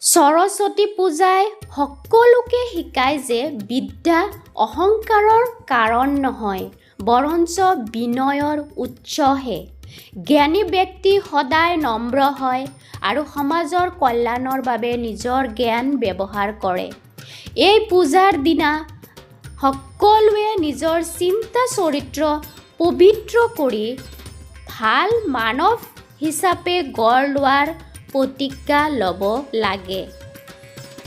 সৰস্বতী পূজাই সকলোকে শিকায় যে বিদ্যা অহংকাৰৰ কাৰণ নহয়, বৰঞ্চ বিনয়ৰ উৎসহে। জ্ঞানী ব্যক্তি সদায় নম্ৰ হয় আৰু সমাজৰ কল্যাণৰ বাবে নিজৰ জ্ঞান ব্যৱহাৰ কৰে। এই পূজাৰ দিনা সকলোৱে নিজৰ চিন্তা চৰিত্ৰ পবিত্ৰ কৰি ভাল মানৱ হিচাপে গঢ় লোৱাৰ প্ৰতিজ্ঞা ল'ব লাগে।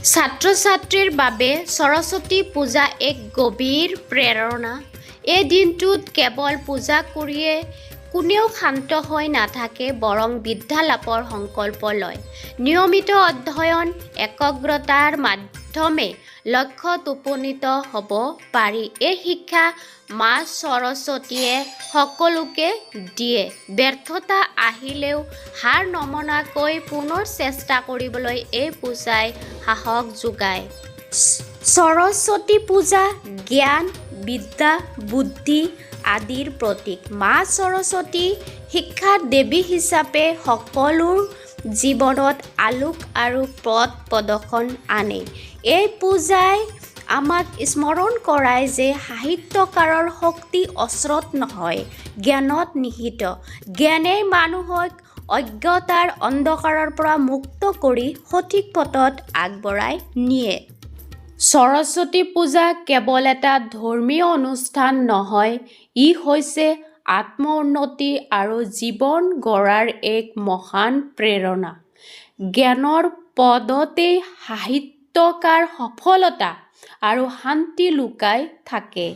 ছাত্ৰ-ছাত্ৰীৰ বাবে সৰস্বতী পূজা এক গভীৰ প্ৰেৰণা। এই দিনটোত কেৱল পূজা কৰিয়ে কোনেও শান্ত হৈ নাথাকে, বৰং বিদ্যা লাভৰ সংকল্প লয়। নিয়মিত অধ্যয়ন, একাগ্ৰতাৰ মাধ্যমে লক্ষ্যত উপনীত হ'ব পাৰি। এই শিক্ষা মা সৰস্বতীয়ে সকলোকে দিয়ে। ব্যৰ্থতা আহিলেও হাৰ নমনাকৈ পুনৰ চেষ্টা কৰিবলৈ এই পূজাই সাহস যোগায়। সৰস্বতী পূজা জ্ঞান, বিদ্যা, বুদ্ধি আদিৰ প্ৰতীক। মা সৰস্বতী শিক্ষাৰ দেৱী হিচাপে সকলোৰ জীৱনত আলোক আৰু পথ প্ৰদৰ্শন আনে। এই পূজাই আমাক স্মৰণ কৰায় যে সাহিত্যকাৰৰ শক্তি অস্ত্ৰত নহয়, জ্ঞানত নিহিত। জ্ঞানেই মানুহক অজ্ঞতাৰ অন্ধকাৰৰ পৰা মুক্ত কৰি সঠিক পথত আগবঢ়াই নিয়ে। সৰস্বতী পূজা কেৱল এটা ধৰ্মীয় অনুষ্ঠান নহয়, ই হৈছে আত্ম-উন্নতি আৰু জীৱন গঢ়াৰ এক মহান প্ৰেৰণা। জ্ঞানৰ পদতেই সাহিত্যকাৰ সফলতা আৰু শান্তি লুকাই থাকে।